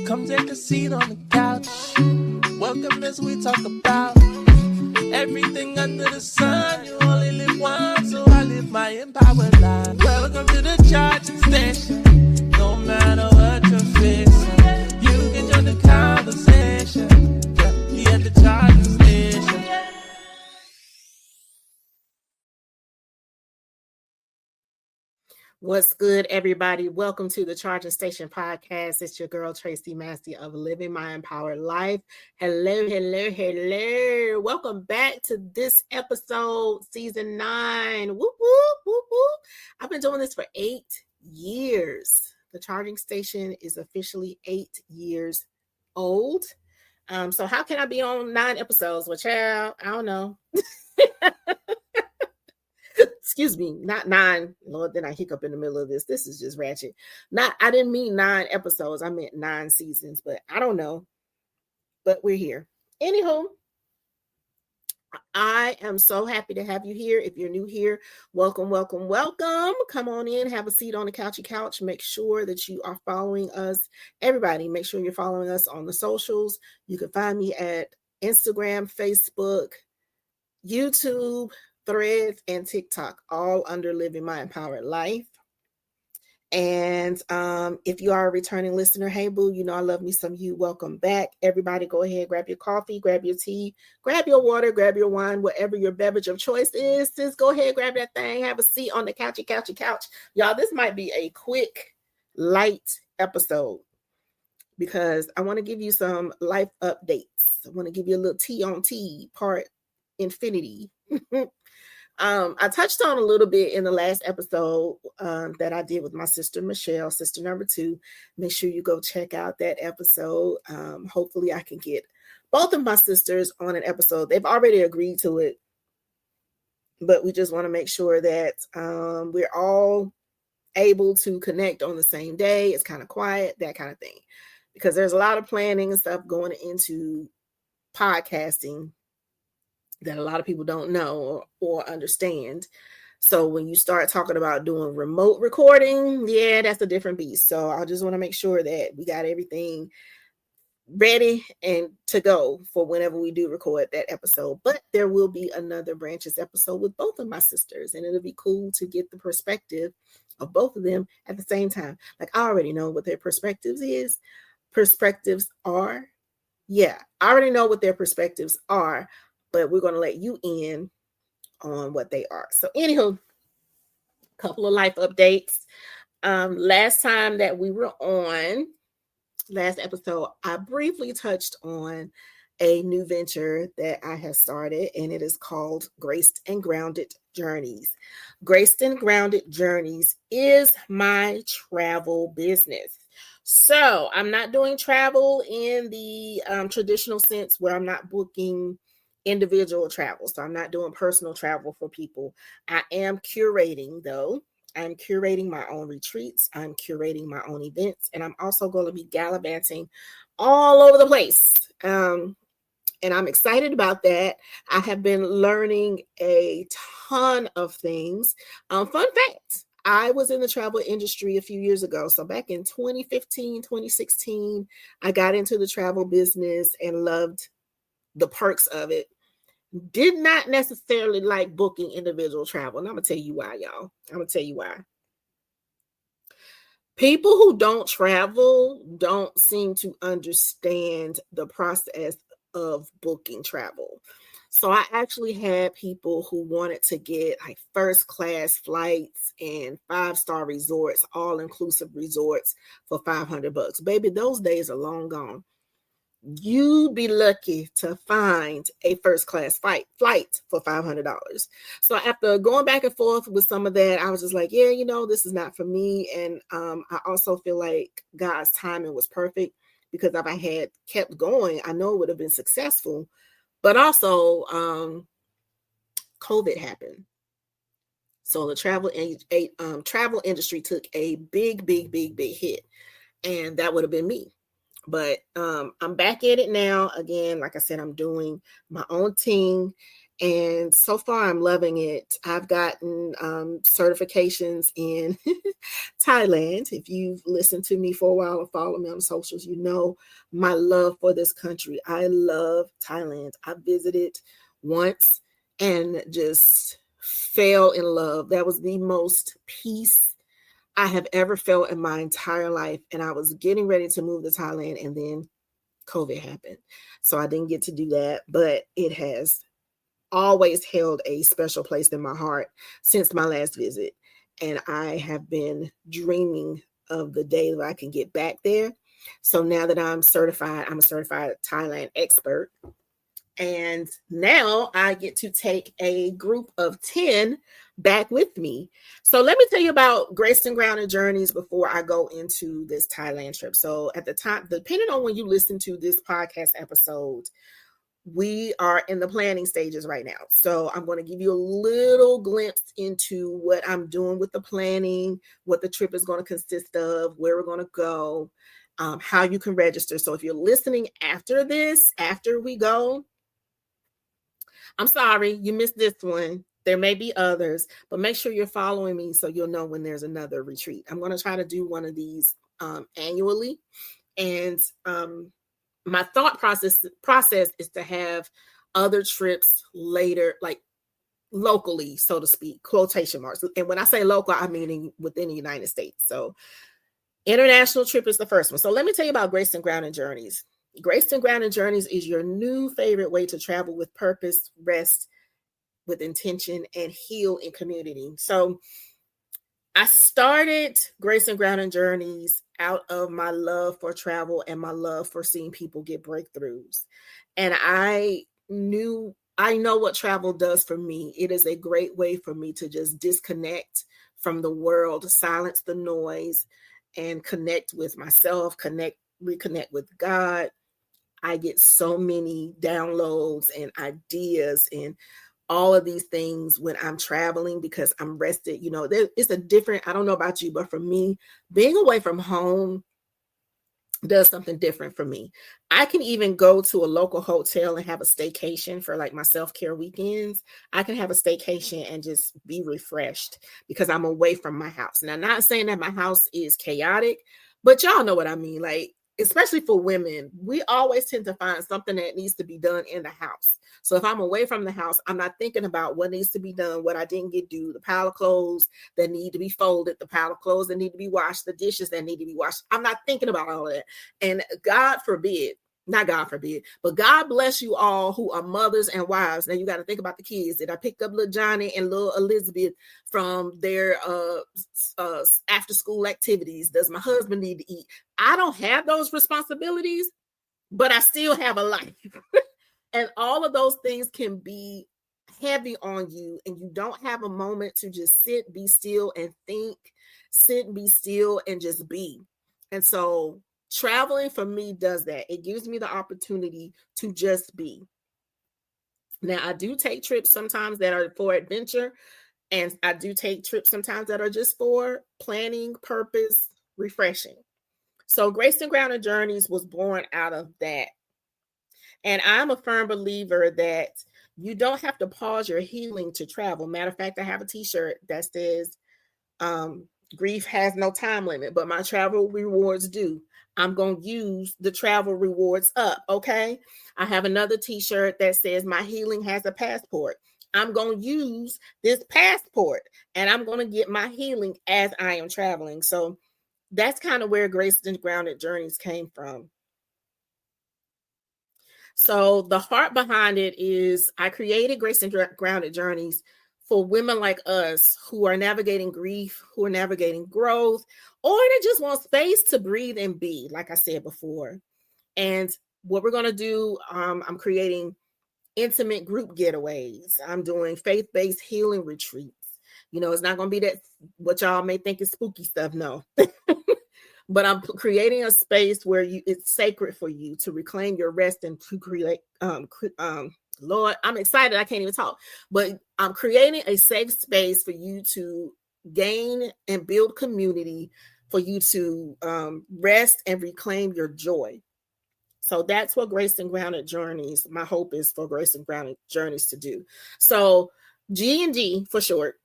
Come take a seat on the couch. Welcome as we talk about everything under the sun. You only live once, so I live my empowered life. Welcome to the charging station. No matter what you're facing, you can join the conversation. Yeah, we at the charging station. What's good, everybody? Welcome to the Charging Station podcast. It's your girl, Tracey, master of living my empowered life. Hello. Welcome back to this episode, season 9. Whoop, whoop, whoop, whoop. I've been doing this for 8 years. The Charging Station is officially 8 years old. So how can I be on 9 episodes? Well, child, I don't know. Excuse me, not 9. Lord, then I hiccup in the middle of this. This is just ratchet. I didn't mean 9 episodes. I meant 9 seasons, but I don't know. But we're here. Anywho, I am so happy to have you here. If you're new here, welcome. Come on in, have a seat on the couchy couch. Make sure that you are following us. Everybody, make sure you're following us on the socials. You can find me at Instagram, Facebook, YouTube, Threads, and TikTok, all under Living My Empowered Life. And if you are a returning listener, hey boo, you know I love me some you. Welcome back. Everybody go ahead, grab your coffee, grab your tea, grab your water, grab your wine, whatever your beverage of choice is. Just go ahead, grab that thing, have a seat on the couchy couch. Y'all, this might be a quick, light episode because I want to give you some life updates. I want to give you a little tea on tea, part infinity. I touched on a little bit in the last episode that I did with my sister Michelle, sister number 2. Make sure you go check out that episode. Hopefully I can get both of my sisters on an episode. They've already agreed to it, but we just want to make sure that we're all able to connect on the same day. It's kind of quiet, that kind of thing, because there's a lot of planning and stuff going into podcasting that a lot of people don't know or understand. So when you start talking about doing remote recording, yeah, that's a different beast. So I just want to make sure that we got everything ready and to go for whenever we do record that episode. But there will be another branches episode with both of my sisters, and it'll be cool to get the perspective of both of them at the same time. Like, I already know what their perspectives are. Yeah, I already know what their perspectives are, but we're going to let you in on what they are. So anywho, couple of life updates. Last time that we were on, last episode, I briefly touched on a new venture that I have started, and it is called Graced and Grounded Journeys. Graced and Grounded Journeys is my travel business. So I'm not doing travel in the traditional sense where I'm not booking individual travel. So I'm not doing personal travel for people. I am curating, though. I'm curating my own retreats. I'm curating my own events. And I'm also going to be gallivanting all over the place. And I'm excited about that. I have been learning a ton of things. Fun fact, I was in the travel industry a few years ago. So back in 2015, 2016, I got into the travel business and loved the perks of it. Did not necessarily like booking individual travel. And I'm going to tell you why, y'all. I'm going to tell you why. People who don't travel don't seem to understand the process of booking travel. So I actually had people who wanted to get like first class flights and 5-star resorts, all inclusive resorts for $500. Baby, those days are long gone. You'd be lucky to find a first class flight for $500. So after going back and forth with some of that, I was just like, yeah, this is not for me. And I also feel like God's timing was perfect, because if I had kept going, I know it would have been successful. But also COVID happened. So the travel industry took a big hit, and that would have been me. But I'm back at it now. Again, like I said, I'm doing my own thing, And so far, I'm loving it. I've gotten certifications in Thailand. If you've listened to me for a while or follow me on socials, you know my love for this country. I love Thailand. I visited once and just fell in love. That was the most peace I have ever felt in my entire life. And I was getting ready to move to Thailand, and then COVID happened. So I didn't get to do that, but it has always held a special place in my heart since my last visit. And I have been dreaming of the day that I can get back there. So now that I'm a certified Thailand expert. And now I get to take a group of 10 back with me. So let me tell you about Graced and Grounded Journeys before I go into this Thailand trip. So at the time, depending on when you listen to this podcast episode, we are in the planning stages right now. So I'm going to give you a little glimpse into what I'm doing with the planning, what the trip is going to consist of, where we're going to go, how you can register. So if you're listening after this, after we go, I'm sorry, you missed this one. There may be others, but make sure you're following me so you'll know when there's another retreat. I'm going to try to do one of these annually. And my thought process is to have other trips later, like locally, so to speak, quotation marks. And when I say local, I mean within the United States. So international trip is the first one. So let me tell you about Graced and Grounded Journeys. Graced and Grounded Journeys is your new favorite way to travel with purpose, rest with intention, and heal in community. So I started Graced and Grounded Journeys out of my love for travel and my love for seeing people get breakthroughs. And I know what travel does for me. It is a great way for me to just disconnect from the world, silence the noise, and connect with myself, reconnect with God. I get so many downloads and ideas and all of these things when I'm traveling because I'm rested. You know, it's a different, I don't know about you, but for me, being away from home does something different for me. I can even go to a local hotel and have a staycation for like my self-care weekends. I can have a staycation and just be refreshed because I'm away from my house. Now, not saying that my house is chaotic, but y'all know what I mean. Like, especially for women, we always tend to find something that needs to be done in the house. So if I'm away from the house, I'm not thinking about what needs to be done, what I didn't get done, the pile of clothes that need to be folded, the pile of clothes that need to be washed, the dishes that need to be washed. I'm not thinking about all of that. And God forbid, not God forbid, but God bless you all who are mothers and wives. Now you got to think about the kids. Did I pick up little Johnny and little Elizabeth from their after school activities? Does my husband need to eat? I don't have those responsibilities, but I still have a life. And all of those things can be heavy on you, and you don't have a moment to just sit, be still, and think, sit, be still, and just be. And so traveling for me does that. It gives me the opportunity to just be. Now, I do take trips sometimes that are for adventure, and I do take trips sometimes that are just for planning, purpose, refreshing. So Graced and Grounded Journeys was born out of that. And I'm a firm believer that you don't have to pause your healing to travel. Matter of fact, I have a t-shirt that says, grief has no time limit, but my travel rewards do. I'm going to use the travel rewards up, okay? I have another t-shirt that says my healing has a passport. I'm going to use this passport and I'm going to get my healing as I am traveling. So that's kind of where Graced and Grounded Journeys came from. So the heart behind it is I created Graced and Grounded Journeys for women like us who are navigating grief, who are navigating growth, or they just want space to breathe and be, like I said before. And what we're going to do, I'm creating intimate group getaways. I'm doing faith-based healing retreats. You know, it's not going to be that what y'all may think is spooky stuff. No. But I'm creating a space where it's sacred for you to reclaim your rest and to create, Lord, I'm excited. I can't even talk, but I'm creating a safe space for you to gain and build community, for you to rest and reclaim your joy. So that's what Grace and Grounded Journeys, my hope is for Grace and Grounded Journeys to do. So G&G for short.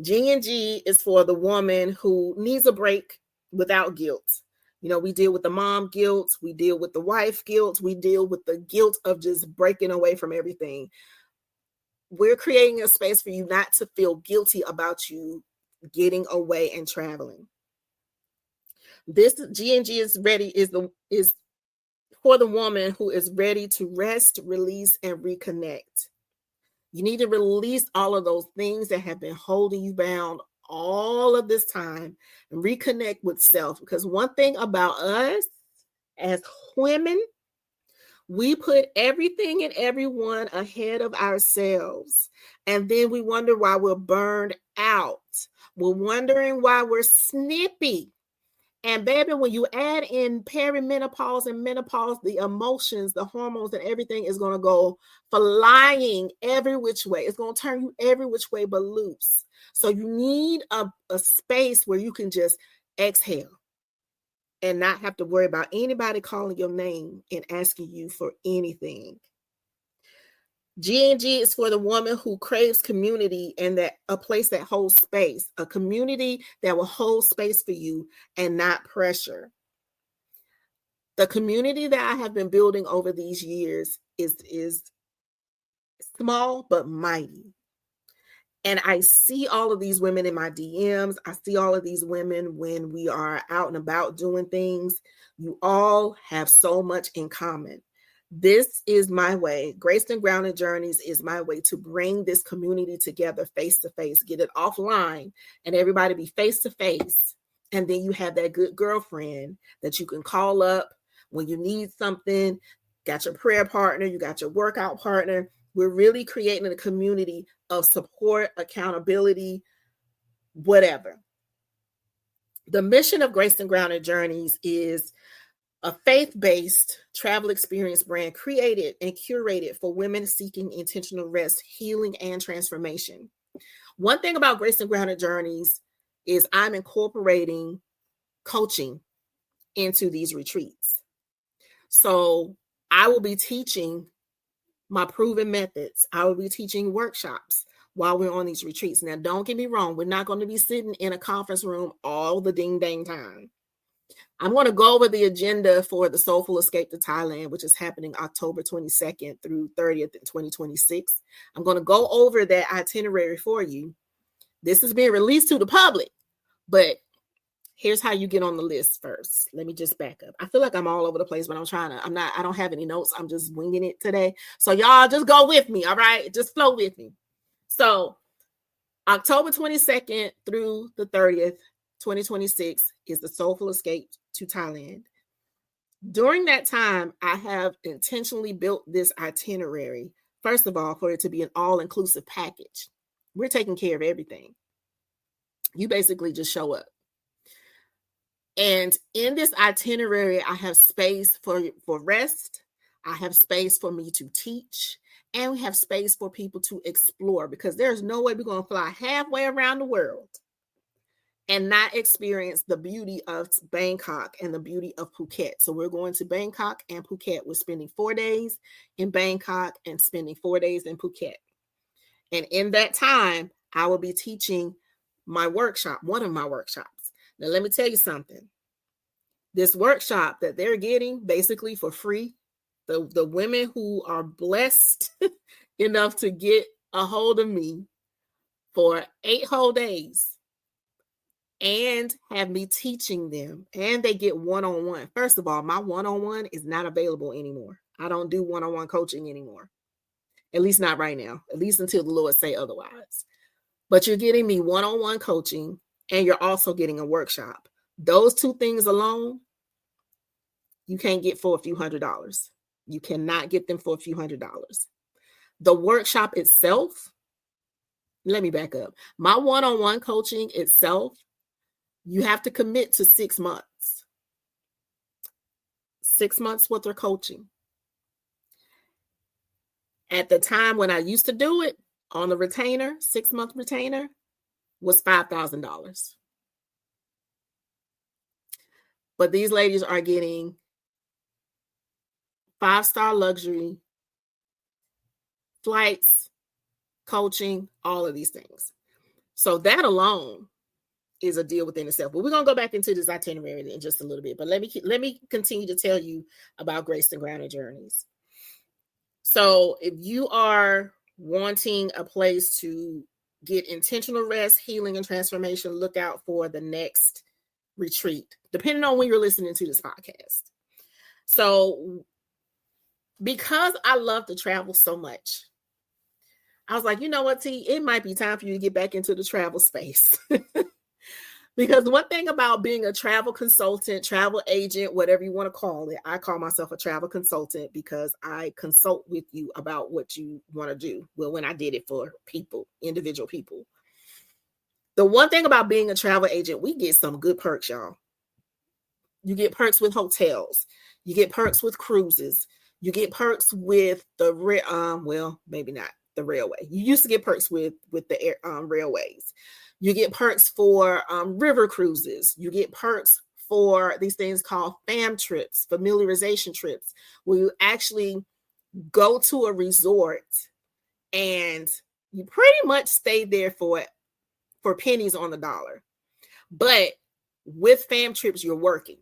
G&G is for the woman who needs a break without guilt. You know, we deal with the mom guilt, we deal with the wife guilt, we deal with the guilt of just breaking away from everything. We're creating a space for you not to feel guilty about you getting away and traveling. This G&G is for the woman who is ready to rest, release, and reconnect. You need to release all of those things that have been holding you bound all of this time and reconnect with self. Because one thing about us as women, we put everything and everyone ahead of ourselves. And then we wonder why we're burned out. We're wondering why we're snippy. And baby, when you add in perimenopause and menopause, the emotions, the hormones, and everything is going to go flying every which way. It's going to turn you every which way but loose. So you need a space where you can just exhale and not have to worry about anybody calling your name and asking you for anything. G&G is for the woman who craves community and that a place that holds space, a community that will hold space for you and not pressure. The community that I have been building over these years is small but mighty. And I see all of these women in my DMs. I see all of these women when we are out and about doing things. You all have so much in common. This is my way. Grace and Grounded Journeys is my way to bring this community together face to face, get it offline, and everybody be face to face. And then you have that good girlfriend that you can call up when you need something. Got your prayer partner, you got your workout partner. We're really creating a community of support, accountability, whatever. The mission of Grace and Grounded Journeys is a faith-based travel experience brand created and curated for women seeking intentional rest, healing, and transformation. One thing about Grace and Grounded Journeys is I'm incorporating coaching into these retreats. So I will be teaching my proven methods. I will be teaching workshops while we're on these retreats. Now, don't get me wrong. We're not going to be sitting in a conference room all the ding dang time. I'm going to go over the agenda for the Soulful Escape to Thailand, which is happening October 22nd through 30th in 2026. I'm going to go over that itinerary for you. This is being released to the public, but here's how you get on the list first. Let me just back up. I feel like I'm all over the place, but I don't have any notes. I'm just winging it today. So y'all just go with me. All right. Just flow with me. So October 22nd through the 30th, 2026 is the Soulful Escape to Thailand. During that time, I have intentionally built this itinerary, first of all, for it to be an all-inclusive package. We're taking care of everything. You basically just show up. And in this itinerary, I have space for rest. I have space for me to teach. And we have space for people to explore, because there's no way we're going to fly halfway around the world and not experience the beauty of Bangkok and the beauty of Phuket. So we're going to Bangkok and Phuket. We're spending 4 days in Bangkok and spending 4 days in Phuket. And in that time, I will be teaching my workshop, one of my workshops. Now, let me tell you something. This workshop that they're getting basically for free, the women who are blessed enough to get a hold of me for 8 whole days, and have me teaching them, and they get one-on-one. First of all, my one-on-one is not available anymore. I don't do one-on-one coaching anymore. At least not right now. At least until the Lord say otherwise. But you're getting me one-on-one coaching, and you're also getting a workshop. Those two things alone, you can't get for a few $100s. You cannot get them for a few $100s. The workshop itself, let me back up. My one-on-one coaching itself, you have to commit to 6 months. 6 months worth of coaching. At the time when I used to do it on the retainer, 6-month retainer, was $5,000. But these ladies are getting 5-star luxury, flights, coaching, all of these things. So that alone is a deal within itself. But we're going to go back into this itinerary in just a little bit. But let me continue to tell you about Grace and Grounded Journeys. So if you are wanting a place to get intentional rest, healing, and transformation, look out for the next retreat, depending on when you're listening to this podcast. So because I love to travel so much, I was like, you know what, T, it might be time for you to get back into the travel space. Because one thing about being a travel consultant, travel agent, whatever you want to call it, I call myself a travel consultant because I consult with you about what you want to do. Well, when I did it for people, individual people. The one thing about being a travel agent, we get some good perks, y'all. You get perks with hotels. You get perks with cruises. You get perks with the well, maybe not the railway. You used to get perks with the railways. You get perks for river cruises. You get perks for these things called fam trips, familiarization trips, where you actually go to a resort and you pretty much stay there for pennies on the dollar. But with fam trips, you're working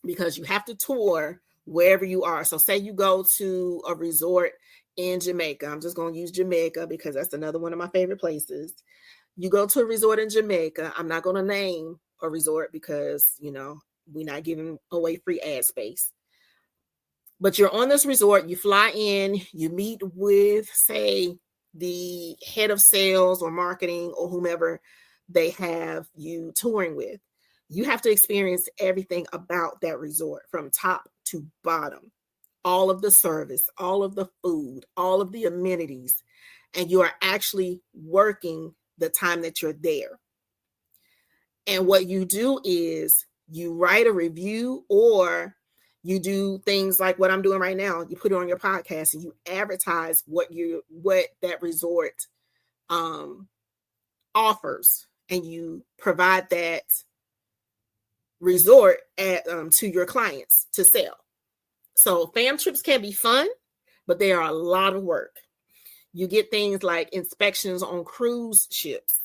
because you have to tour wherever you are. So say you go to a resort in Jamaica. I'm just going to use Jamaica because that's another one of my favorite places. You go to a resort in Jamaica. I'm not going to name a resort because, you know, we're not giving away free ad space. But you're on this resort. You fly in. You meet with, say, the head of sales or marketing or whomever they have you touring with. You have to experience everything about that resort from top to bottom. All of the service, all of the food, all of the amenities. And you are actually working the time that you're there. And what you do is you write a review, or you do things like what I'm doing right now. You put it on your podcast and you advertise what that resort offers, and you provide that resort to your clients to sell. So fam trips can be fun, but they are a lot of work. You get things like inspections on cruise ships.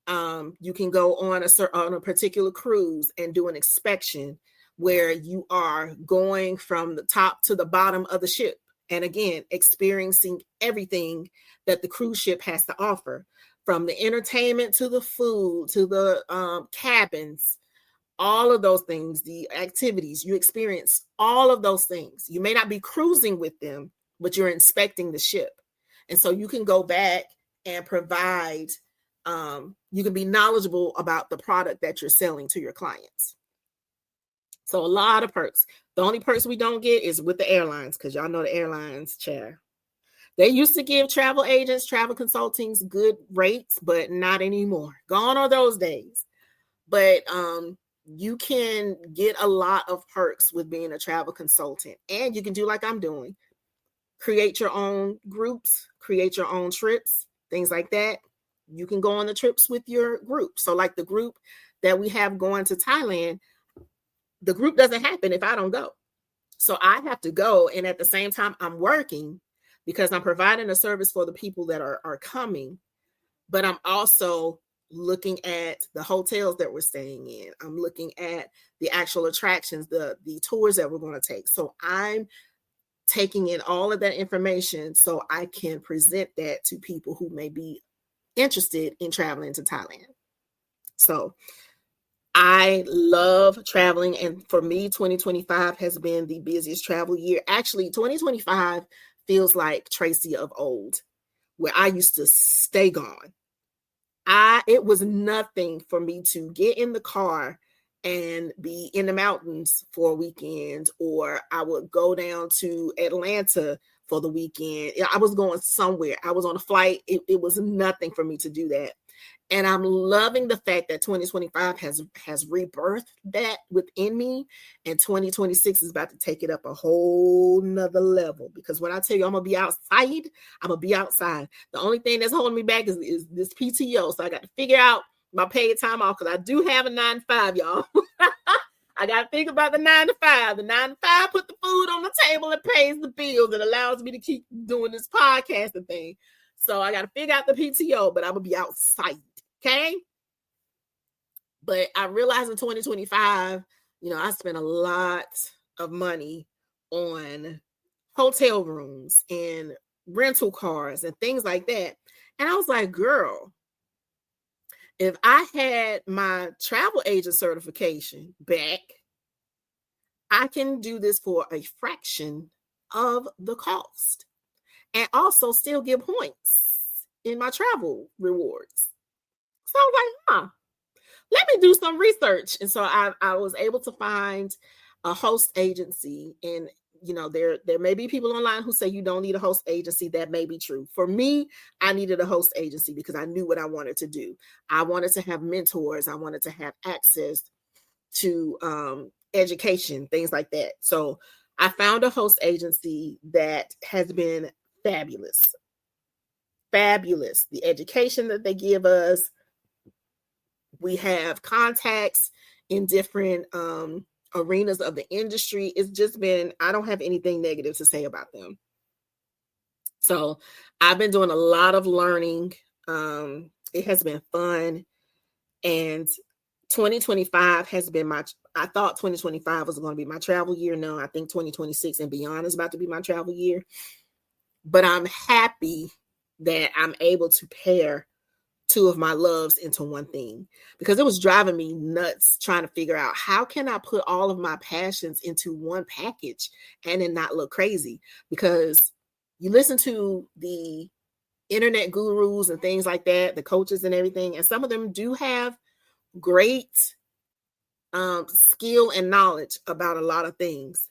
You can go on a particular cruise and do an inspection where you are going from the top to the bottom of the ship. And again, experiencing everything that the cruise ship has to offer, from the entertainment to the food, to the cabins, all of those things, the activities, you experience all of those things. You may not be cruising with them, but you're inspecting the ship. And so you can go back and provide, you can be knowledgeable about the product that you're selling to your clients. So a lot of perks. The only perks we don't get is with the airlines, because y'all know the airlines, chair. They used to give travel agents, travel consultings good rates, but not anymore. Gone are those days. But you can get a lot of perks with being a travel consultant. And you can do like I'm doing. Create your own groups, create your own trips, things like that. You can go on the trips with your group. So like the group that we have going to Thailand, the group doesn't happen if I don't go. So I have to go. And at the same time, I'm working because I'm providing a service for the people that are coming. But I'm also looking at the hotels that we're staying in. I'm looking at the actual attractions, the tours that we're going to take. So I'm taking in all of that information so I can present that to people who may be interested in traveling to Thailand. So I love traveling. And for me, 2025 has been the busiest travel year. Actually, 2025 feels like Tracey of old, where I used to stay gone. It was nothing for me to get in the car and be in the mountains for a weekend, or I would go down to Atlanta for the weekend. I was going somewhere. I was on a flight. It was nothing for me to do that. And I'm loving the fact that 2025 has rebirthed that within me, and 2026 is about to take it up a whole nother level. Because when I tell you I'm gonna be outside, I'm gonna be outside. The only thing that's holding me back is this PTO. So I got to figure out my paid time off, because I do have a 9-to-5, y'all. I got to think about the 9 to 5. The 9 to 5 put the food on the table and pays the bills and allows me to keep doing this podcasting thing. So I got to figure out the PTO, but I'm going to be outside. Okay. But I realized in 2025, I spent a lot of money on hotel rooms and rental cars and things like that. And I was like, girl, if I had my travel agent certification back, I can do this for a fraction of the cost and also still give points in my travel rewards. So I was like, let me do some research. And so I was able to find a host agency. And, there may be people online who say you don't need a host agency. That may be true. For me, I needed a host agency because I knew what I wanted to do. I wanted to have mentors. I wanted to have access to education, things like that. So I found a host agency that has been fabulous. Fabulous. The education that they give us. We have contacts in different arenas of the industry. It's just been, I don't have anything negative to say about them. So I've been doing a lot of learning. It has been fun. And 2025 has been I thought 2025 was going to be my travel year. No, I think 2026 and beyond is about to be my travel year. But I'm happy that I'm able to pair two of my loves into one thing, because it was driving me nuts trying to figure out how can I put all of my passions into one package and then not look crazy. Because you listen to the internet gurus and things like that, the coaches and everything, and some of them do have great skill and knowledge about a lot of things.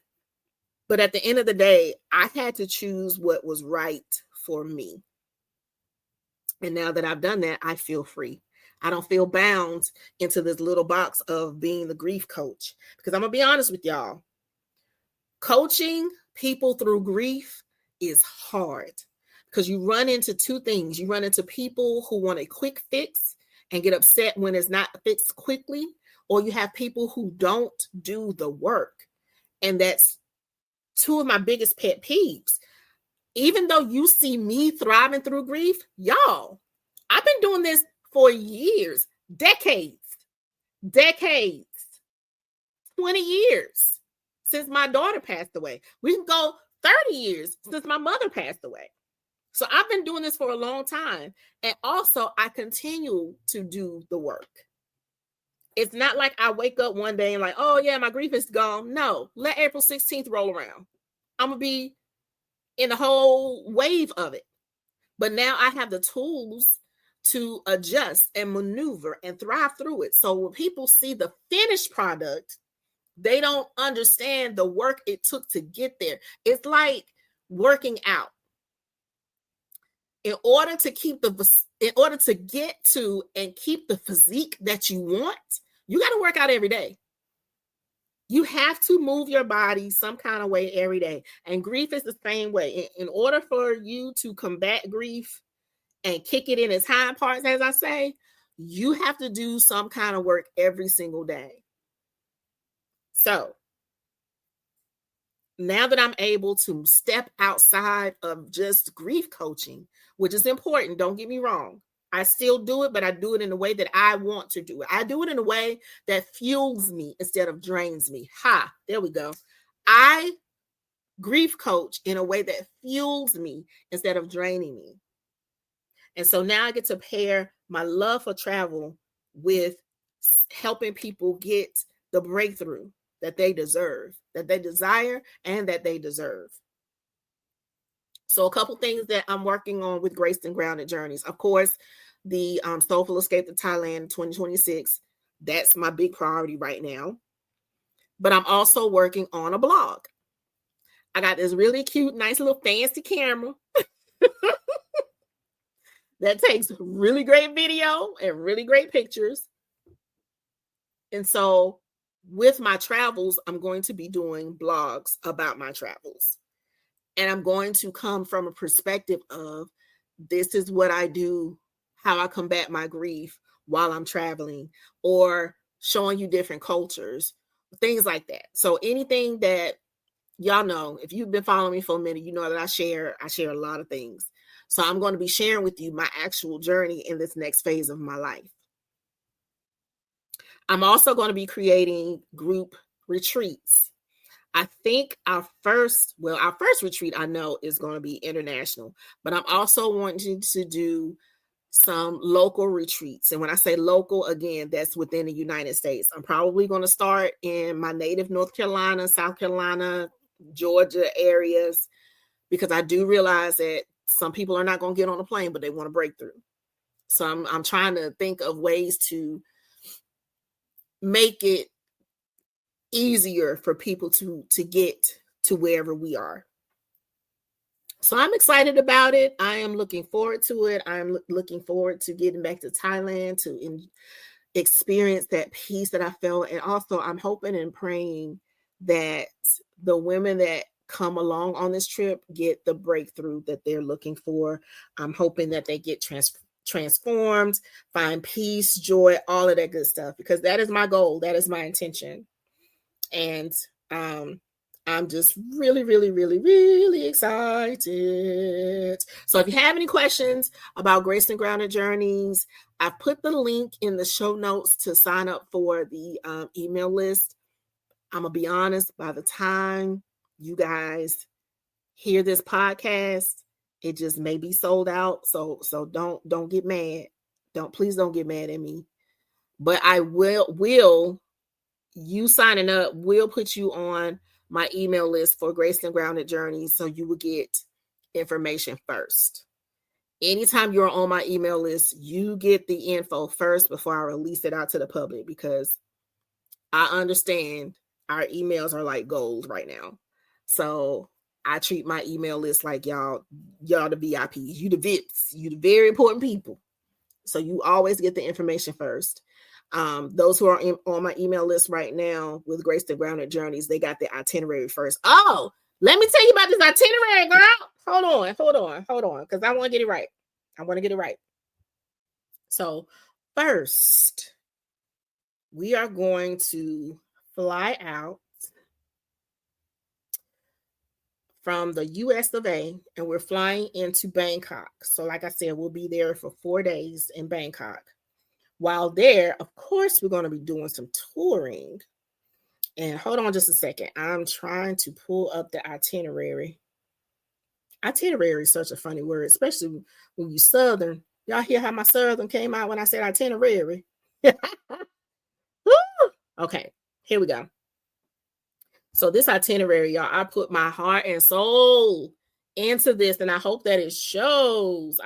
But at the end of the day, I had to choose what was right for me. And now that I've done that, I feel free. I don't feel bound into this little box of being the grief coach. Because I'm going to be honest with y'all. Coaching people through grief is hard. Because you run into two things. You run into people who want a quick fix and get upset when it's not fixed quickly. Or you have people who don't do the work. And that's two of my biggest pet peeves. Even though you see me thriving through grief, y'all, I've been doing this for years, decades, 20 years since my daughter passed away. We can go 30 years since my mother passed away. So I've been doing this for a long time. And also I continue to do the work. It's not like I wake up one day and like, oh yeah, my grief is gone. No, let April 16th roll around. I'm going to be in the whole wave of it. But now I have the tools to adjust and maneuver and thrive through it. So when people see the finished product, they don't understand the work it took to get there. It's like working out. In order to get to and keep the physique that you want, you got to work out every day. You have to move your body some kind of way every day. And grief is the same way. In order for you to combat grief and kick it in its hind parts, as I say, you have to do some kind of work every single day. So now that I'm able to step outside of just grief coaching, which is important, don't get me wrong. I still do it, but I do it in a way that I want to do it. I do it in a way that fuels me instead of drains me. There we go. I grief coach in a way that fuels me instead of draining me. And so now I get to pair my love for travel with helping people get the breakthrough that they deserve, that they desire, and that they deserve. So a couple things that I'm working on with Graced and Grounded Journeys. Of course, the Soulful Escape to Thailand 2026. That's my big priority right now. But I'm also working on a blog. I got this really cute, nice little fancy camera that takes really great video and really great pictures. And so with my travels, I'm going to be doing blogs about my travels. And I'm going to come from a perspective of this is what I do, how I combat my grief while I'm traveling, or showing you different cultures, things like that. So anything that y'all know, if you've been following me for a minute, you know that I share a lot of things. So I'm going to be sharing with you my actual journey in this next phase of my life. I'm also going to be creating group retreats. I think our first retreat I know is going to be international, but I'm also wanting to do some local retreats. And when I say local, again, that's within the United States. I'm probably going to start in my native North Carolina, South Carolina, Georgia areas, because I do realize that some people are not going to get on a plane, but they want to break through. So I'm trying to think of ways to make it easier for people to get to wherever we are. So I'm excited about it. I am looking forward to it. I'm looking forward to getting back to Thailand to experience that peace that I felt. And also I'm hoping and praying that the women that come along on this trip get the breakthrough that they're looking for. I'm hoping that they get transformed, find peace, joy, all of that good stuff, because that is my goal. That is my intention. And I'm just really, really, really, really excited. So if you have any questions about Grace and Grounded Journeys, I've put the link in the show notes to sign up for the email list. I'm going to be honest, by the time you guys hear this podcast, it just may be sold out. So don't get mad. Please don't get mad at me. But I will you signing up will put you on my email list for Grace and Grounded Journeys, so you will get information first. Anytime you're on my email list, you get the info first before I release it out to the public, because I understand our emails are like gold right now. So I treat my email list like y'all the VIPs, you the VIPs, you the very important people. So you always get the information first. Those who are on my email list right now with Grace the Grounded Journeys, they got the itinerary first. Oh, let me tell you about this itinerary, girl. Hold on, because I want to get it right. So first, we are going to fly out from the US of A, and we're flying into Bangkok. So like I said, we'll be there for 4 days in Bangkok. While there, of course, we're going to be doing some touring. And hold on just a second. I'm trying to pull up the itinerary. Itinerary is such a funny word, especially when you Southern. Y'all hear how my Southern came out when I said itinerary? Okay, here we go. So this itinerary, y'all, I put my heart and soul into this, and I hope that it shows.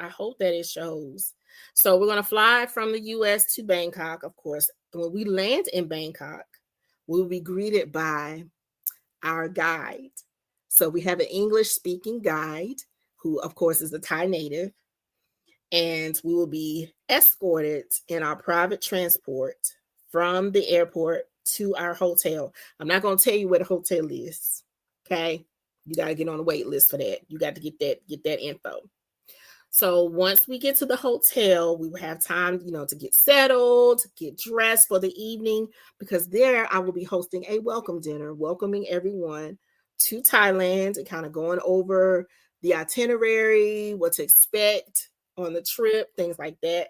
So we're going to fly from the US to Bangkok, of course. When we land in Bangkok, we'll be greeted by our guide. So we have an English-speaking guide who, of course, is a Thai native. And we will be escorted in our private transport from the airport to our hotel. I'm not going to tell you where the hotel is, okay? You got to get on the wait list for that. You got to get that info. So once we get to the hotel, we will have time, to get settled, get dressed for the evening, because there I will be hosting a welcome dinner, welcoming everyone to Thailand and kind of going over the itinerary, what to expect on the trip, things like that.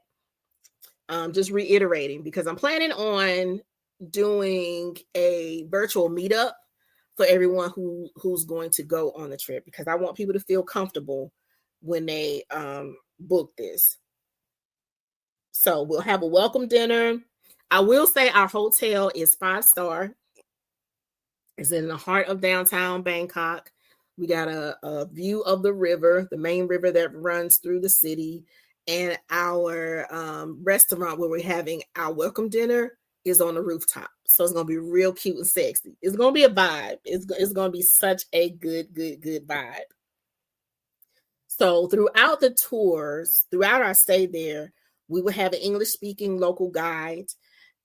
Just reiterating, because I'm planning on doing a virtual meetup for everyone who's going to go on the trip, because I want people to feel comfortable when they book this. So we'll have a welcome dinner. I will say our hotel is 5-star. It's in the heart of downtown Bangkok. We got a view of the river, the main river that runs through the city. And our restaurant where we're having our welcome dinner is on the rooftop. So it's going to be real cute and sexy. It's going to be a vibe. It's going to be such a good vibe. So throughout the tours, throughout our stay there, we will have an English-speaking local guide,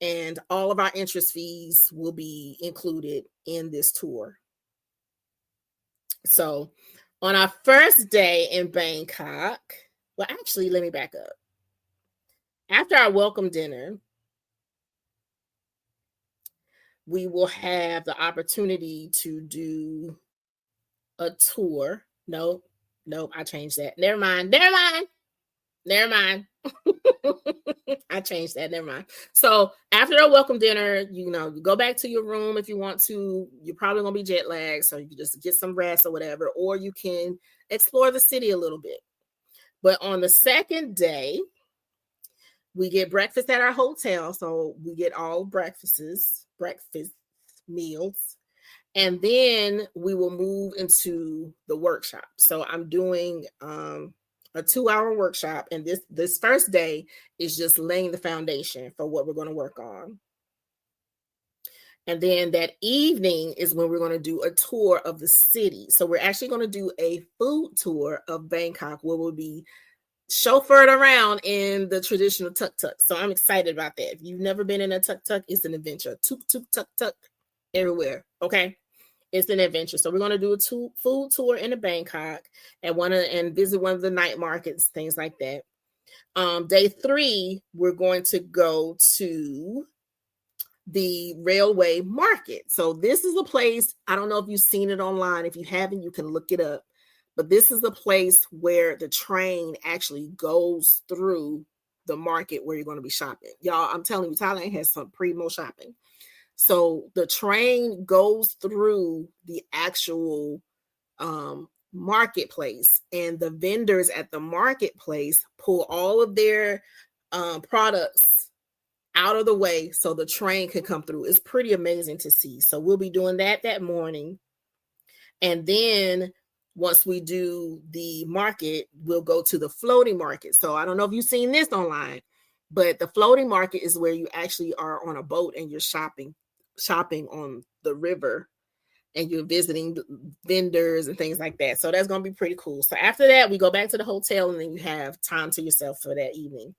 and all of our entrance fees will be included in this tour. So on our first day in Bangkok, well, actually, let me back up. After our welcome dinner, we will have the opportunity to do a tour. Nope, I changed that. Never mind. I changed that. Never mind. So after a welcome dinner, you go back to your room if you want to. You're probably gonna be jet lagged, so you can just get some rest or whatever, or you can explore the city a little bit. But on the second day, we get breakfast at our hotel. So we get all breakfast meals. And then we will move into the workshop. So I'm doing a 2-hour workshop. And this first day is just laying the foundation for what we're going to work on. And then that evening is when we're going to do a tour of the city. So we're actually going to do a food tour of Bangkok, where we'll be chauffeured around in the traditional tuk-tuk. So I'm excited about that. If you've never been in a tuk-tuk, it's an adventure. Tuk-tuk everywhere. Okay. It's an adventure. So we're going to do a food tour in Bangkok and visit one of the night markets, things like that. Day 3, we're going to go to the railway market. So this is a place, I don't know if you've seen it online. If you haven't, you can look it up. But this is the place where the train actually goes through the market where you're going to be shopping. Y'all, I'm telling you, Thailand has some primo shopping. So the train goes through the actual marketplace, and the vendors at the marketplace pull all of their products out of the way so the train can come through. It's pretty amazing to see. So we'll be doing that morning. And then once we do the market, we'll go to the floating market. So I don't know if you've seen this online, but the floating market is where you actually are on a boat and you're shopping on the river, and you're visiting vendors and things like that. So that's going to be pretty cool. So after that, we go back to the hotel, and then you have time to yourself for that evening.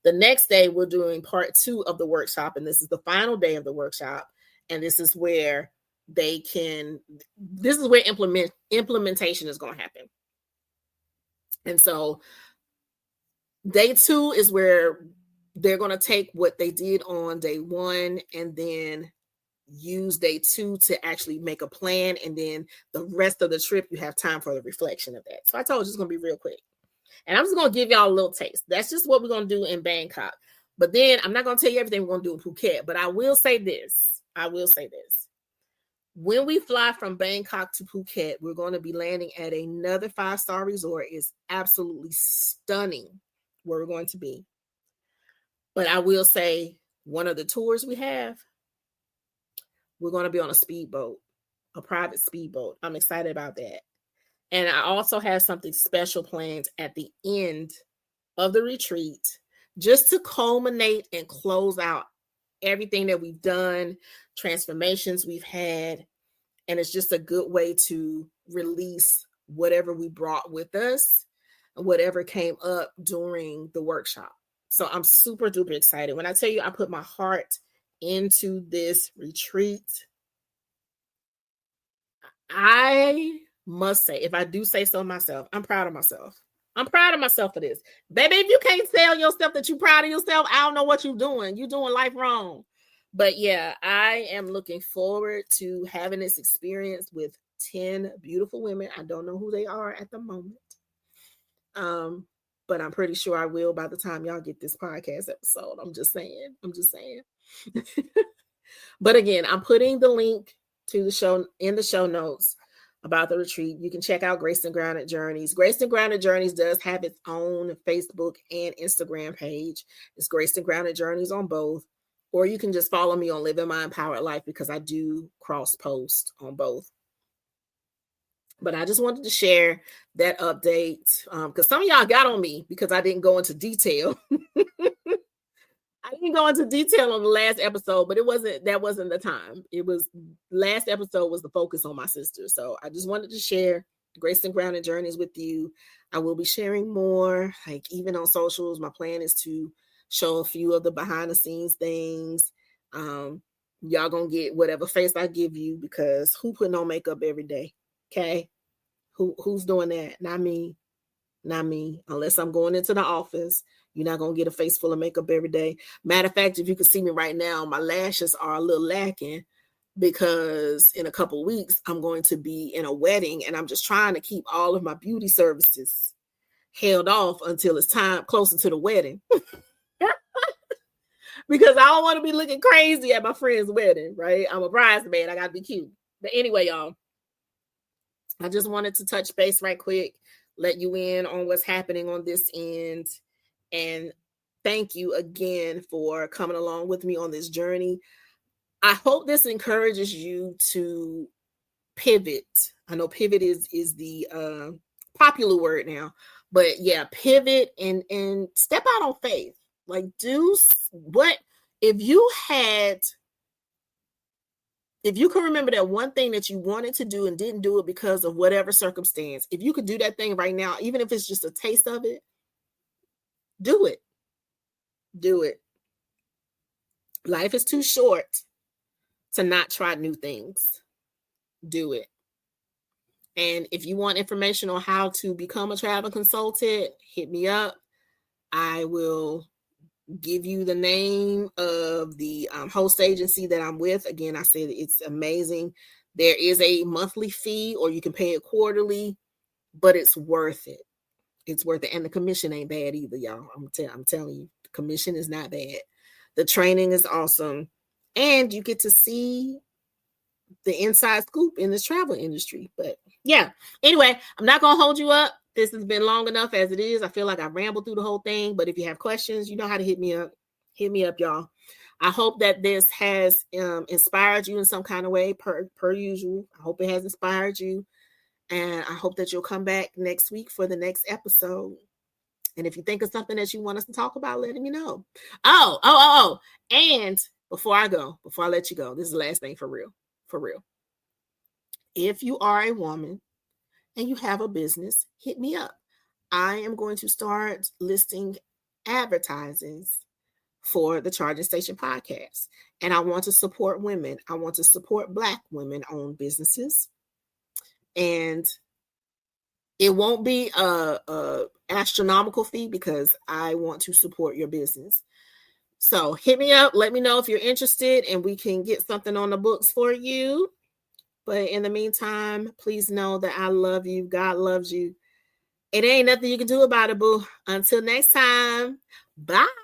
The next day, we're doing part 2 of the workshop, and this is the final day of the workshop. And this is where implementation is going to happen. And so day 2 is where they're going to take what they did on day 1 and then use day 2 to actually make a plan. And then the rest of the trip, you have time for the reflection of that. So I told you it's going to be real quick. And I'm just going to give y'all a little taste. That's just what we're going to do in Bangkok. But then I'm not going to tell you everything we're going to do in Phuket. But I will say this. When we fly from Bangkok to Phuket, we're going to be landing at another 5-star resort. It's absolutely stunning where we're going to be. But I will say, one of the tours we have, we're going to be on a speedboat, a private speedboat. I'm excited about that. And I also have something special planned at the end of the retreat, just to culminate and close out everything that we've done, transformations we've had. And it's just a good way to release whatever we brought with us, whatever came up during the workshop. So I'm super duper excited. When I tell you I put my heart into this retreat, I must say, if I do say so myself, I'm proud of myself. I'm proud of myself for this. Baby, if you can't tell yourself that you're proud of yourself, I don't know what you're doing. You're doing life wrong. But yeah, I am looking forward to having this experience with 10 beautiful women. I don't know who they are at the moment. But I'm pretty sure I will by the time y'all get this podcast episode. I'm just saying. But again, I'm putting the link to the show in the show notes about the retreat. You can check out Graced and Grounded Journeys. Graced and Grounded Journeys does have its own Facebook and Instagram page. It's Graced and Grounded Journeys on both. Or you can just follow me on Living My Empowered Life, because I do cross post on both. But I just wanted to share that update because some of y'all got on me because I didn't go into detail. I didn't go into detail on the last episode, but that wasn't the time. Last episode was the focus on my sister. So I just wanted to share Graced and Grounded Journeys with you. I will be sharing more, like even on socials. My plan is to show a few of the behind the scenes things. Y'all gonna get whatever face I give you, because who putting on makeup every day? Okay. Who's doing that? Not me. Unless I'm going into the office, you're not going to get a face full of makeup every day. Matter of fact, if you can see me right now, my lashes are a little lacking. because in a couple of weeks, I'm going to be in a wedding, and I'm just trying to keep all of my beauty services held off until it's time closer to the wedding. Because I don't want to be looking crazy at my friend's wedding, right? I'm a bridesmaid. I got to be cute. But anyway, y'all, I just wanted to touch base right quick, let you in on what's happening on this end. And thank you again for coming along with me on this journey. I hope this encourages you to pivot. I know pivot is the popular word now, but yeah, pivot and step out on faith. Like, do what if you can remember that one thing that you wanted to do and didn't do it because of whatever circumstance. If you could do that thing right now, even if it's just a taste of it, do it. Do it. Life is too short to not try new things. Do it. And if you want information on how to become a travel consultant, hit me up. I will give you the name of the host agency that I'm with. Again, I said it's amazing. There is a monthly fee, or you can pay it quarterly, but it's worth it. It's worth it. And the commission ain't bad either, y'all. I'm telling you, the commission is not bad. The training is awesome. And you get to see the inside scoop in this travel industry. But yeah, anyway, I'm not going to hold you up. This has been long enough as it is. I feel like I rambled through the whole thing, but if you have questions, you know how to hit me up. Hit me up, y'all. I hope that this has inspired you in some kind of way, per usual. I hope it has inspired you. And I hope that you'll come back next week for the next episode. And if you think of something that you want us to talk about, let me know. Oh. And before I let you go, this is the last thing for real. If you are a woman and you have a business, hit me up. I am going to start listing advertisings for the Charging Station podcast. And I want to support women. I want to support Black women-owned businesses. And it won't be a astronomical fee because I want to support your business. So hit me up. Let me know if you're interested and we can get something on the books for you. But in the meantime, please know that I love you. God loves you. It ain't nothing you can do about it, boo. Until next time, bye.